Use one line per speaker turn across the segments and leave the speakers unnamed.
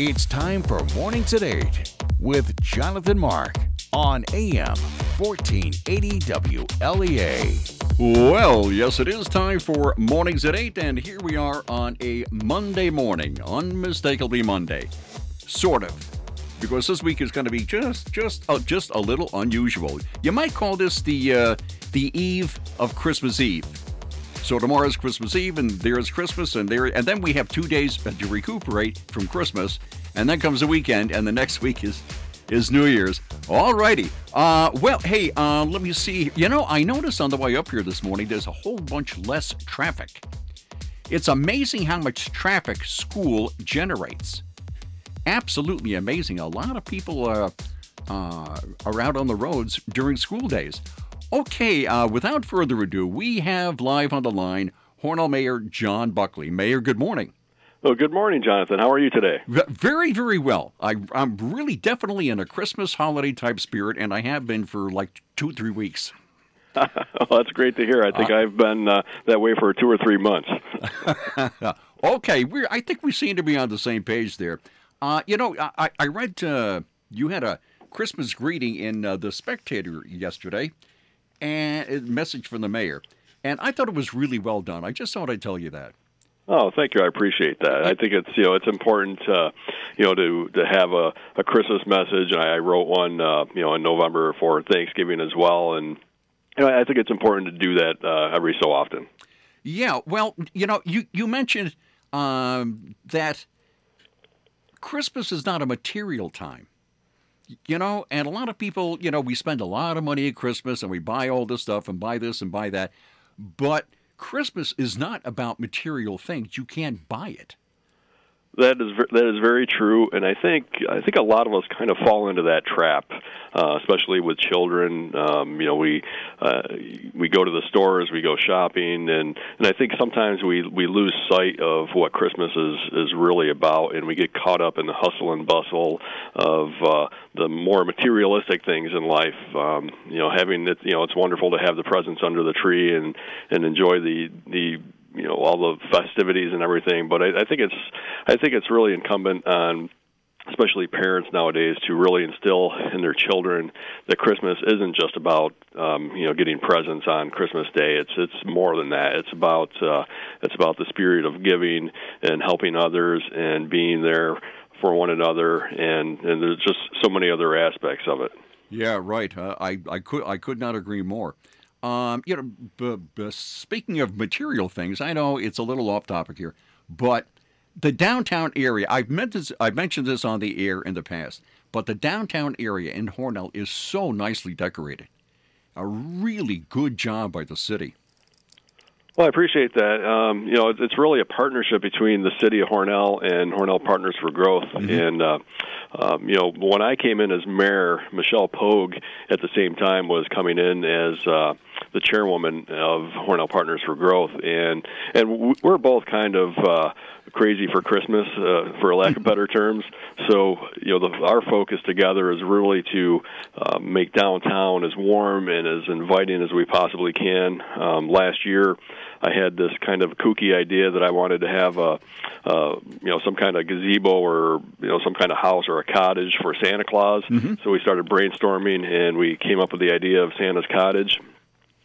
It's time for Mornings at 8 with Jonathan Mark on AM 1480 WLEA.
Well, yes, it is time for Mornings at 8, and here we are on a Monday morning, unmistakably Monday. Sort of. Because this week is going to be just a little unusual. You might call this the eve of Christmas Eve. So tomorrow's Christmas Eve, and there's Christmas, and then we have 2 days to recuperate from Christmas, and then comes the weekend, and the next week is New Year's. All righty. Well, hey, let me see. You know, I noticed on the way up here this morning, there's a whole bunch less traffic. It's amazing how much traffic school generates. Absolutely amazing. A lot of people are out on the roads during school days. Okay, without further ado, we have live on the line Hornell Mayor John Buckley. Mayor, good morning.
Well, good morning, Jonathan. How are you today?
Very, very well. I'm really definitely in a Christmas holiday type spirit, and I have been for like 2-3 weeks.
Well, that's great to hear. I think I've been that way for 2 or 3 months.
Okay, I think we seem to be on the same page there. You know, I read you had a Christmas greeting in The Spectator yesterday, and a message from the mayor. And I thought it was really well done. I just thought I'd tell you that.
Oh, thank you. I appreciate that. I think it's important to have a Christmas message, and I wrote one in November for Thanksgiving as well, and I think it's important to do that every so often.
Yeah, well, you mentioned that Christmas is not a material time. And a lot of people, we spend a lot of money at Christmas and we buy all this stuff and buy this and buy that. But Christmas is not about material things. You can't buy it.
That is very true, and I think a lot of us kind of fall into that trap, especially with children. We go to the stores, we go shopping, and I think sometimes we lose sight of what Christmas is really about, and we get caught up in the hustle and bustle of the more materialistic things in life. It's wonderful to have the presents under the tree and enjoy the all the festivities and everything, but I think it's really incumbent on especially parents nowadays to really instill in their children that Christmas isn't just about getting presents on Christmas Day. It's more than that. It's about the spirit of giving and helping others and being there for one another, and there's just so many other aspects of it.
Yeah, right. I could not agree more. Speaking of material things, I know it's a little off topic here, but the downtown area, I've mentioned this on the air in the past, but the downtown area in Hornell is so nicely decorated. A really good job by the city.
Well, I appreciate that. It's really a partnership between the city of Hornell and Hornell Partners for Growth. Mm-hmm. And, when I came in as mayor, Michelle Pogue at the same time was coming in as the chairwoman of Hornell Partners for Growth. And we're both kind of crazy for Christmas, for lack of better terms. So, our focus together is really to make downtown as warm and as inviting as we possibly can. Last year, I had this kind of kooky idea that I wanted to have some kind of gazebo or some kind of house or a cottage for Santa Claus. Mm-hmm. So we started brainstorming, and we came up with the idea of Santa's Cottage.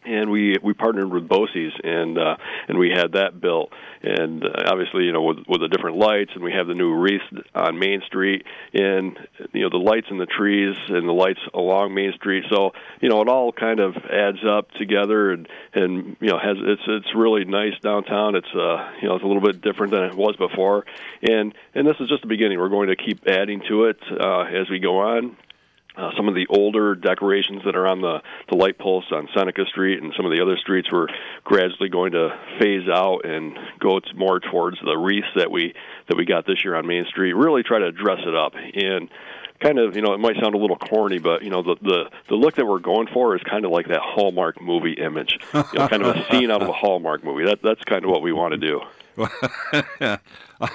And we partnered with Bosie's, and we had that built. And obviously, with the different lights, and we have the new wreaths on Main Street, and the lights in the trees and the lights along Main Street. So it all kind of adds up together, and it's really nice downtown. It's it's a little bit different than it was before, and this is just the beginning. We're going to keep adding to it as we go on. Some of the older decorations that are on the light posts on Seneca Street and some of the other streets, we're gradually going to phase out and go more towards the wreaths that we got this year on Main Street. Really try to dress it up, and kind of, it might sound a little corny, but the look that we're going for is kind of like that Hallmark movie image, kind of a scene out of a Hallmark movie. That's kind of what we want to do.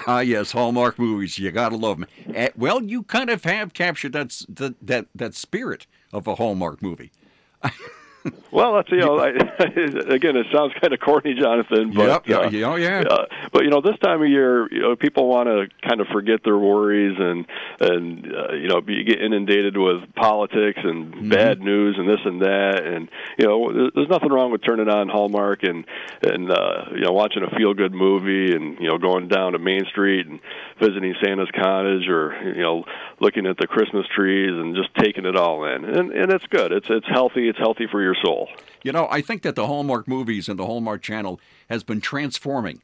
Yes, Hallmark movies. You gotta love them. Well, you kind of have captured that spirit of a Hallmark movie.
Well, that's again, it sounds kind of corny, Jonathan. But but this time of year, people want to kind of forget their worries and get inundated with politics and bad news and this and that, and there's nothing wrong with turning on Hallmark and watching a feel good movie and going down to Main Street and visiting Santa's cottage or looking at the Christmas trees and just taking it all in, and it's good. It's healthy. It's healthy for your soul.
I think that the Hallmark movies and the Hallmark Channel has been transforming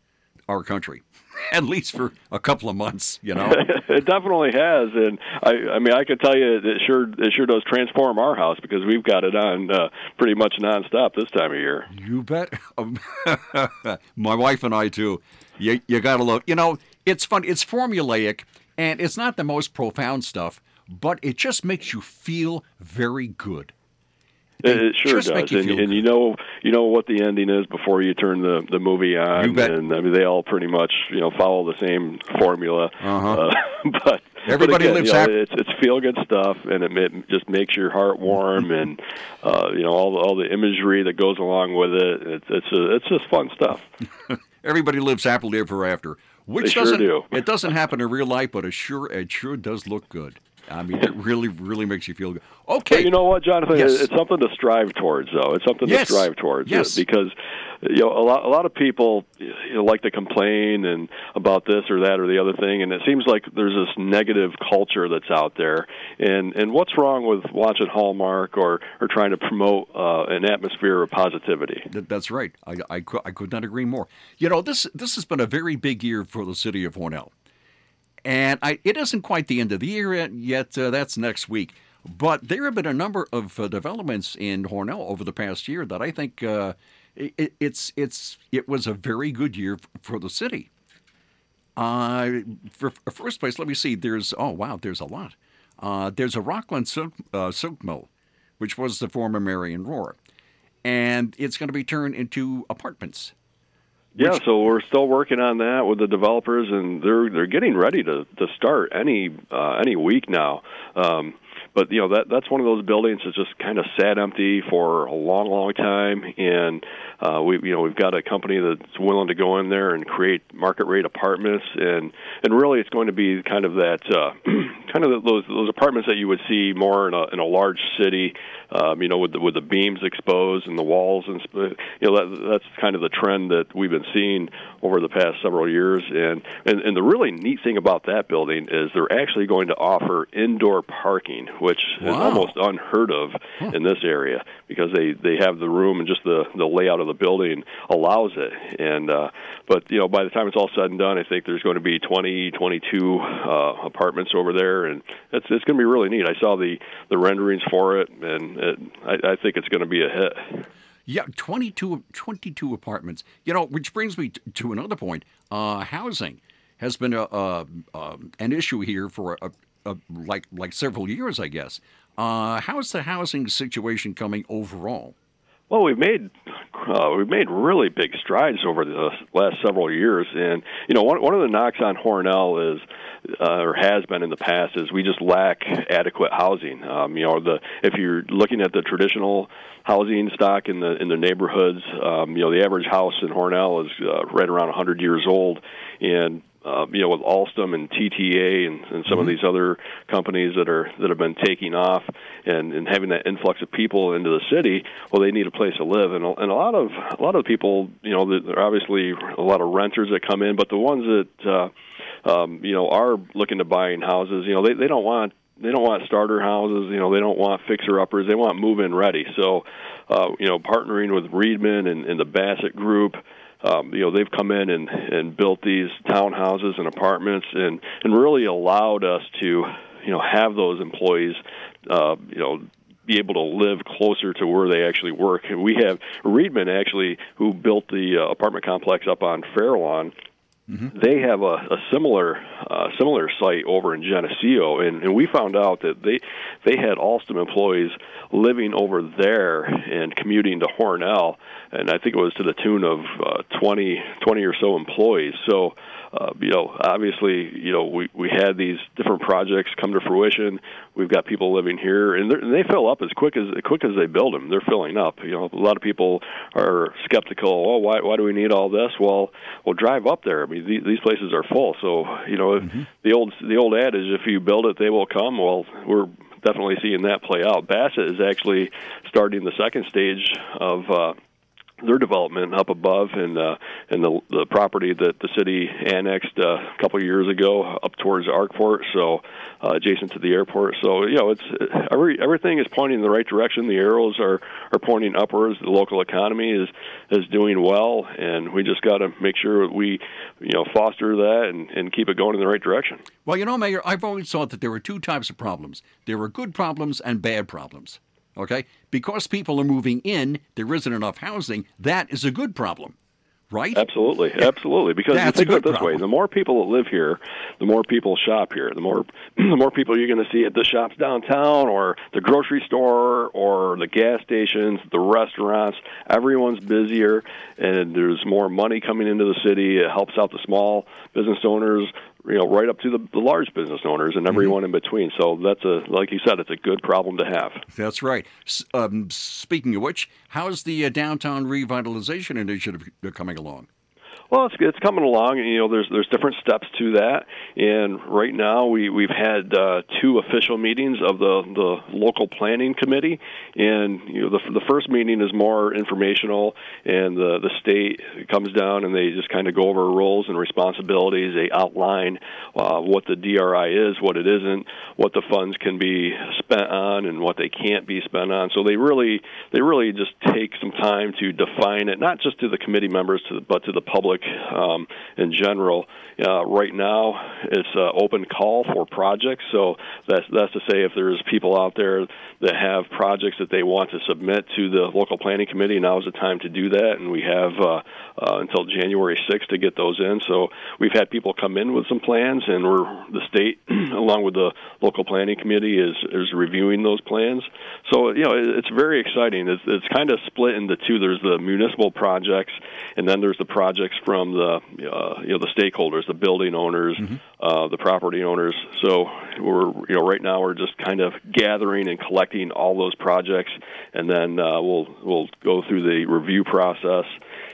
our country, at least for a couple of months.
It definitely has, and I could tell you it sure does transform our house because we've got it on pretty much nonstop this time of year.
You bet. My wife and I too. You got to look. It's fun. It's formulaic, and it's not the most profound stuff, but it just makes you feel very good.
It sure does, and you know what the ending is before you turn the movie on,
you bet.
And they all pretty much follow the same formula. But
everybody lives happy.
It's feel good stuff, and it just makes your heart warm, and all the imagery that goes along with it. It's just fun stuff.
Everybody lives happily ever after, which it doesn't happen in real life, but it sure does look good. It really, really makes you feel good. Okay.
But you know what, Jonathan?
Yes.
It's something to strive towards, though. It's something to strive towards.
Yes.
Because a lot of people like to complain and about this or that or the other thing, and it seems like there's this negative culture that's out there. And what's wrong with watching Hallmark or trying to promote an atmosphere of positivity?
That's right. I could not agree more. This has been a very big year for the city of Hornell. And it isn't quite the end of the year yet. That's next week. But there have been a number of developments in Hornell over the past year that I think it was a very good year for the city. For first place, let me see. There's a lot. There's a Rockland silk mill, which was the former Marion Roar, and it's going to be turned into apartments.
Yeah, so we're still working on that with the developers, and they're getting ready to start any week now. But that's one of those buildings that's just kind of sat empty for a long, long time, and we've got a company that's willing to go in there and create market rate apartments, and really it's going to be kind of that those apartments that you would see more in a large city, with the beams exposed and the walls, and that's kind of the trend that we've been seeing over the past several years. And the really neat thing about that building is they're actually going to offer indoor parking, which is almost unheard of in this area because they have the room and just the layout of the building allows it. And but by the time it's all said and done, I think there's going to be 22 apartments over there, and it's going to be really neat. I saw the renderings for it, and I think it's going to be a hit.
Yeah, 22 apartments. Which brings me to another point. Housing has been an issue here for like several years, I guess. How's the housing situation coming overall?
Well, we've made really big strides over the last several years, and one of the knocks on Hornell is, or has been in the past, is we just lack adequate housing. If you're looking at the traditional housing stock in the neighborhoods, the average house in Hornell is right around 100 years old, and with Alstom and TTA and some of these other companies that have been taking off and having that influx of people into the city, well, they need a place to live, and a lot of people, there are obviously a lot of renters that come in, but the ones that are looking to buying houses, they don't want starter houses. They don't want fixer-uppers. They want move-in ready. So, partnering with Reedman and the Bassett Group, they've come in and built these townhouses and apartments and really allowed us to, have those employees, be able to live closer to where they actually work. And we have Reedman, actually, who built the apartment complex up on Fairlawn. they have a similar site over in Geneseo, and we found out that they had Alstom employees living over there and commuting to Hornell, and I think it was to the tune of 20 or so employees. So, obviously, we had these different projects come to fruition. We've got people living here, and they fill up as quick as they build them. They're filling up. A lot of people are skeptical. Oh, why do we need all this? Well, drive up there. I mean, these places are full. So, the old adage, if you build it, they will come. Well, we're definitely seeing that play out. Bassett is actually starting the second stage of their development up above in the property that the city annexed a couple of years ago up towards Arkport, so adjacent to the airport. So it's everything is pointing in the right direction. The arrows are pointing upwards. The local economy is doing well, and we just got to make sure we foster that and keep it going in the right direction.
Well, Mayor, I've always thought that there were two types of problems. There were good problems and bad problems. Okay? Because people are moving in, there isn't enough housing. That is a good problem, right?
Absolutely. Because you think of it this way, the more people that live here, the more people shop here. The more people you're going to see at the shops downtown or the grocery store or the gas stations, the restaurants. Everyone's busier, and there's more money coming into the city. It helps out the small business owners, right up to the large business owners and everyone in between. So that's like you said, it's a good problem to have.
That's right. Speaking of which, how's the downtown revitalization initiative coming along?
Well, it's coming along, and there's different steps to that. And right now we've had two official meetings of the local planning committee, and the first meeting is more informational, and the state comes down and they just kind of go over roles and responsibilities. They outline what the DRI is, what it isn't, what the funds can be spent on, and what they can't be spent on. So they really just take some time to define it, not just to the committee members, but to the public in general. Right now, it's an open call for projects. So that's to say, if there's people out there that have projects that they want to submit to the local planning committee, now is the time to do that. And we have until January 6th to get those in. So we've had people come in with some plans, and the state, along with the local planning committee, is reviewing those plans. So it's very exciting. It's kind of split into two. There's the municipal projects, and then there's the projects from the stakeholders, the building owners, the property owners. So we're right now we're just kind of gathering and collecting all those projects, and then we'll go through the review process,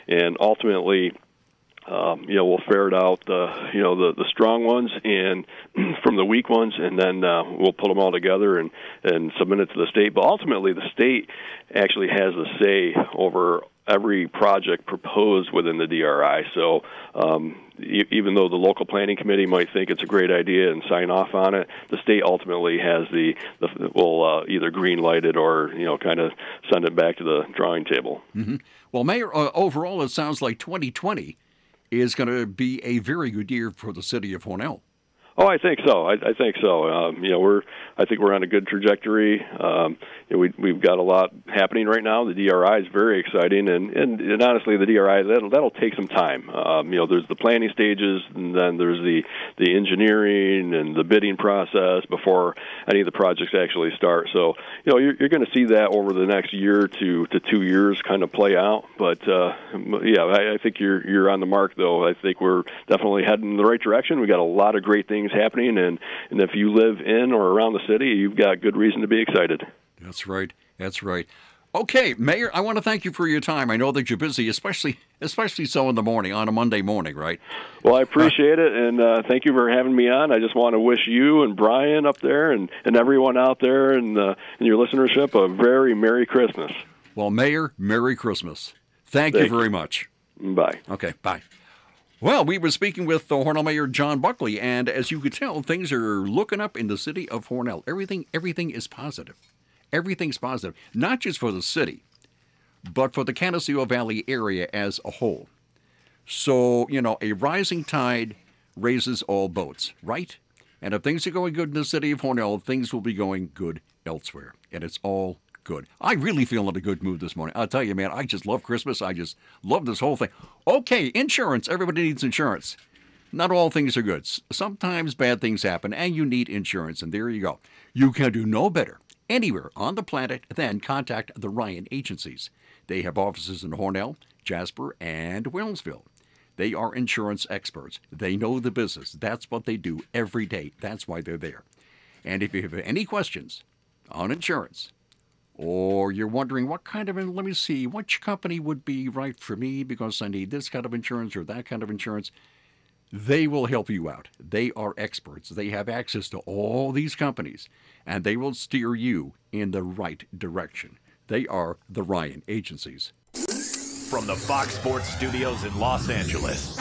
and ultimately we'll ferret out the strong ones and from the weak ones, and then we'll put them all together and submit it to the state. But ultimately, the state actually has a say over every project proposed within the DRI. So even though the local planning committee might think it's a great idea and sign off on it, the state ultimately has will either green light it or kind of send it back to the drawing table.
Well, Mayor, overall, it sounds like 2020 is going to be a very good year for the city of Hornell.
Oh, I think so. I think so. I think we're on a good trajectory. We've got a lot happening right now. The DRI is very exciting, and honestly, the DRI that'll take some time. There's the planning stages, and then there's the engineering and the bidding process before any of the projects actually start. So you're going to see that over the next year to 2 years kind of play out. But I think you're on the mark, though. I think we're definitely heading in the right direction. We got a lot of great things happening, and if you live in or around the city, you've got good reason to be excited.
That's right. Okay, Mayor, I want to thank you for your time. I know that you're busy, especially so in the morning, on a Monday morning, right?
Well, I appreciate it, and thank you for having me on. I just want to wish you and Brian up there and everyone out there and your listenership a very Merry Christmas.
Well, Mayor, Merry Christmas. Thank you very much.
Bye.
Okay, bye. Well, we were speaking with the Hornell Mayor, John Buckley, and as you could tell, things are looking up in the city of Hornell. Everything is positive. Everything's positive, not just for the city, but for the Canasteo Valley area as a whole. So, a rising tide raises all boats, right? And if things are going good in the city of Hornell, things will be going good elsewhere, and it's all good. I really feel in a good mood this morning. I'll tell you, man, I just love Christmas. I just love this whole thing. Okay, insurance. Everybody needs insurance. not all things are good. Sometimes bad things happen, and you need insurance, and there you go. You can do no better anywhere on the planet than contact the Ryan Agencies. They have offices in Hornell, Jasper, and Wellsville. They are insurance experts. They know the business. That's what they do every day. That's why they're there. And if you have any questions on insurance, or you're wondering what kind of, let me see, which company would be right for me because I need this kind of insurance or that kind of insurance, they will help you out. They are experts. They have access to all these companies, and they will steer you in the right direction. They are the Ryan Agencies.
From the Fox Sports Studios in Los Angeles,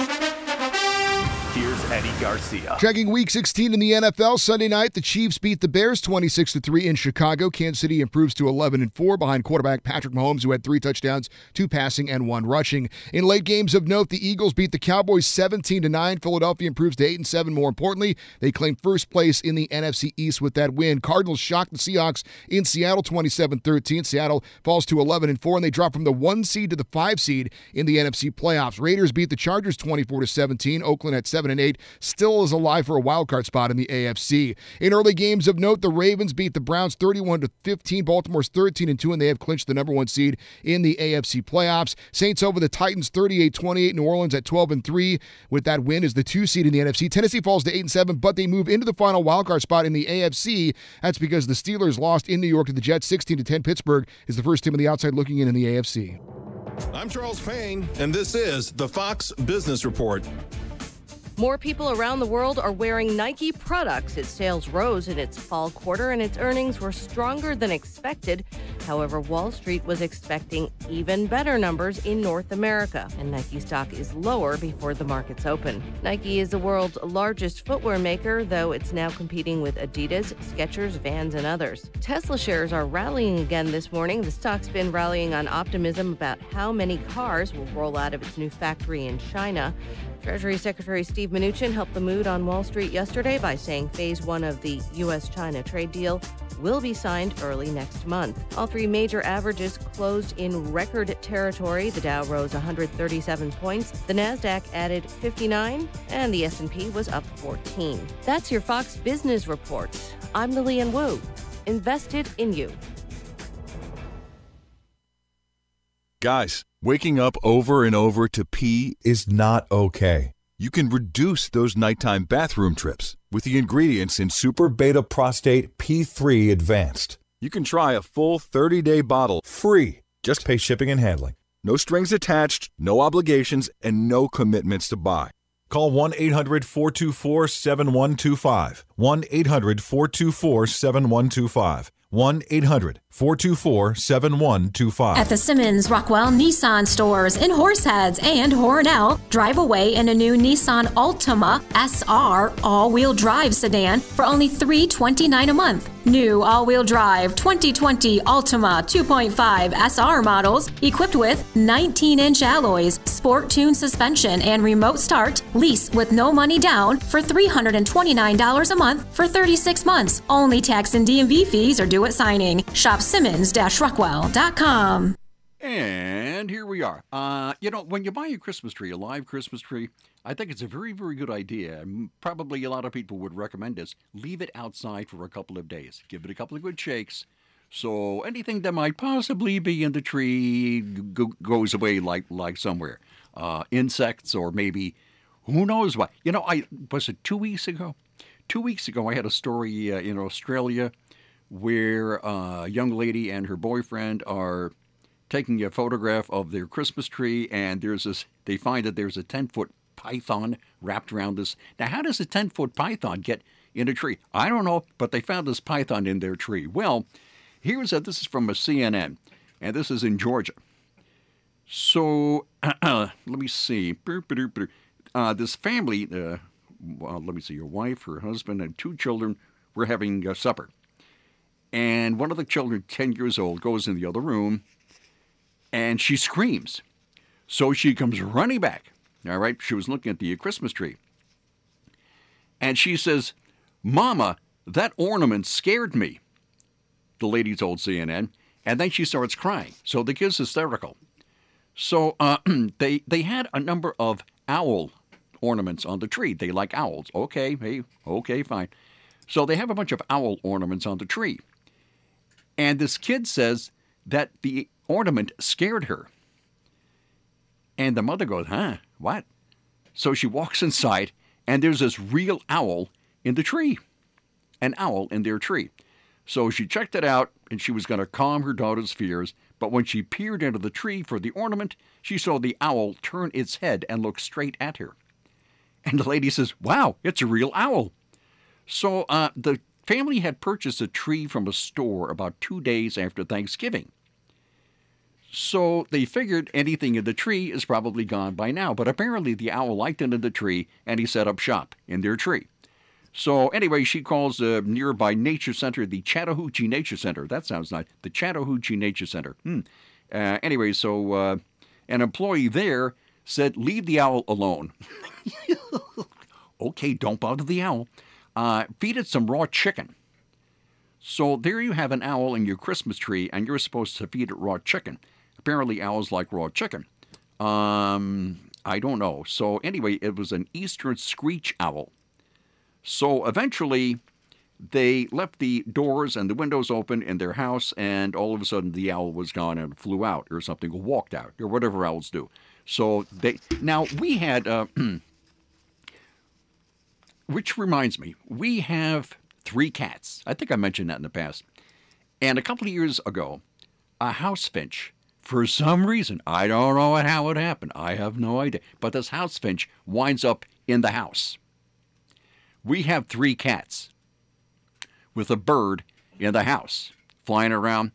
here's Eddie Garcia.
Checking Week 16 in the NFL. Sunday night, the Chiefs beat the Bears 26-3 in Chicago. Kansas City improves to 11-4 behind quarterback Patrick Mahomes, who had 3 touchdowns, 2 passing and 1 rushing. In late games of note, the Eagles beat the Cowboys 17-9. Philadelphia improves to 8-7. More importantly, they claim first place in the NFC East with that win. Cardinals shocked the Seahawks in Seattle 27-13. Seattle falls to 11-4, and they drop from the 1 seed to the 5 seed in the NFC playoffs. Raiders beat the Chargers 24-17. Oakland at 7-8 still is alive for a wildcard spot in the AFC. In early games of note, the Ravens beat the Browns 31-15. Baltimore's 13-2, and they have clinched the number 1 seed in the AFC playoffs. Saints over the Titans 38-28. New Orleans at 12-3 with that win is the 2 seed in the NFC. Tennessee falls to 8-7, but they move into the final wildcard spot in the AFC. That's because the Steelers lost in New York to the Jets 16-10. Pittsburgh is the first team on the outside looking in the AFC.
I'm Charles Payne, and this is the Fox Business Report.
More people around the world are wearing Nike products. Its sales rose in its fall quarter, and its earnings were stronger than expected. However, Wall Street was expecting even better numbers in North America, and Nike stock is lower before the markets open. Nike is the world's largest footwear maker, though it's now competing with Adidas, Skechers, Vans, and others. Tesla shares are rallying again this morning. The stock's been rallying on optimism about how many cars will roll out of its new factory in China. Treasury Secretary Steve Mnuchin helped the mood on Wall Street yesterday by saying Phase 1 of the U.S.-China trade deal will be signed early next month. All 3 major averages closed in record territory. The Dow rose 137 points, the Nasdaq added 59, and the S&P was up 14. That's your Fox Business Report. I'm Lillian Wu. Invested in you.
Guys, waking up over and over to pee is not okay. You can reduce those nighttime bathroom trips with the ingredients in Super Beta Prostate P3 Advanced. You can try a full 30-day bottle free. Just pay shipping and handling. No strings attached, no obligations, and no commitments to buy. Call 1-800-424-7125. 1-800-424-7125. 1-800-424-7125.
At the Simmons Rockwell Nissan stores in Horseheads and Hornell, drive away in a new Nissan Altima SR all-wheel drive sedan for only $329 a month. New all-wheel drive 2020 Altima 2.5 SR models equipped with 19-inch alloys, sport tune suspension, and remote start. Lease with no money down for $329 a month for 36 months. Only tax and DMV fees are due at signing. Shop Simmons-Rockwell.com.
And here we are. When you buy a Christmas tree, a live Christmas tree, I think it's a very, very good idea. Probably a lot of people would recommend this. Leave it outside for a couple of days. Give it a couple of good shakes. So anything that might possibly be in the tree goes away like somewhere. Insects or maybe who knows what. Was it 2 weeks ago? 2 weeks ago, I had a story in Australia where a young lady and her boyfriend are taking a photograph of their Christmas tree, and they find that there's a 10-foot python wrapped around this. Now, how does a 10-foot python get in a tree? I don't know, but they found this python in their tree. Well, this is from a CNN, and this is in Georgia. So, let me see. This family, let me see, your wife, her husband, and 2 children were having supper. And one of the children, 10 years old, goes in the other room, and she screams. So she comes running back. All right, she was looking at the Christmas tree. And she says, "Mama, that ornament scared me," the lady told CNN. And then she starts crying. So the kid's hysterical. So they had a number of owl ornaments on the tree. They like owls. Okay, hey, okay, fine. So they have a bunch of owl ornaments on the tree. And this kid says that the ornament scared her. And the mother goes, huh, what? So she walks inside, and there's this real owl in the tree. An owl in their tree. So she checked it out, and she was going to calm her daughter's fears. But when she peered into the tree for the ornament, she saw the owl turn its head and look straight at her. And the lady says, wow, it's a real owl. So the family had purchased a tree from a store about 2 days after Thanksgiving. So they figured anything in the tree is probably gone by now. But apparently the owl liked it in the tree, and he set up shop in their tree. So anyway, she calls a nearby nature center the Chattahoochee Nature Center. That sounds nice. The Chattahoochee Nature Center. Anyway, so an employee there said, leave the owl alone. Okay, don't bother the owl. Feed it some raw chicken. So there you have an owl in your Christmas tree, and you're supposed to feed it raw chicken. Apparently owls like raw chicken. I don't know. So anyway, it was an eastern screech owl. So eventually, they left the doors and the windows open in their house, and all of a sudden the owl was gone and flew out or something, or walked out, or whatever owls do. So now we had, which reminds me, we have 3 cats. I think I mentioned that in the past. And a couple of years ago, a house finch, for some reason, I don't know how it happened, I have no idea, but this house finch winds up in the house. We have 3 cats with a bird in the house flying around.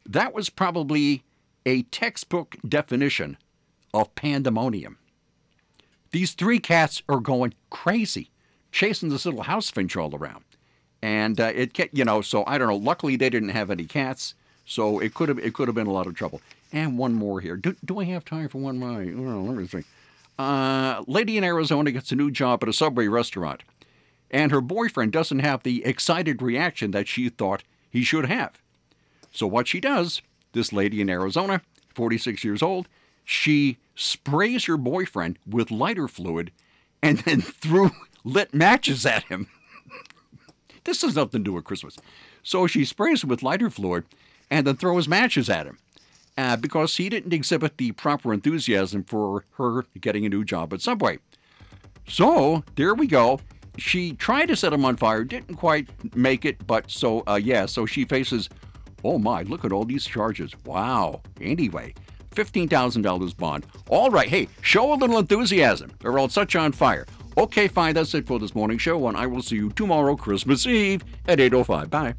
That was probably a textbook definition of pandemonium. These 3 cats are going crazy, chasing this little house finch all around. And so I don't know. Luckily, they didn't have any cats, so it could have been a lot of trouble. And one more here. Do I have time for one more? Let me think. Lady in Arizona gets a new job at a Subway restaurant, and her boyfriend doesn't have the excited reaction that she thought he should have. So what she does, this lady in Arizona, 46 years old, she sprays her boyfriend with lighter fluid and then threw lit matches at him. This has nothing to do with Christmas. So she sprays him with lighter fluid and then throws matches at him because he didn't exhibit the proper enthusiasm for her getting a new job at Subway. So there we go. She tried to set him on fire, didn't quite make it, but so she faces, oh my, look at all these charges. Wow. Anyway, $15,000 bond. All right, hey, show a little enthusiasm, or else such on fire. Okay, fine, that's it for this morning show, and I will see you tomorrow, Christmas Eve, at 8:05. Bye.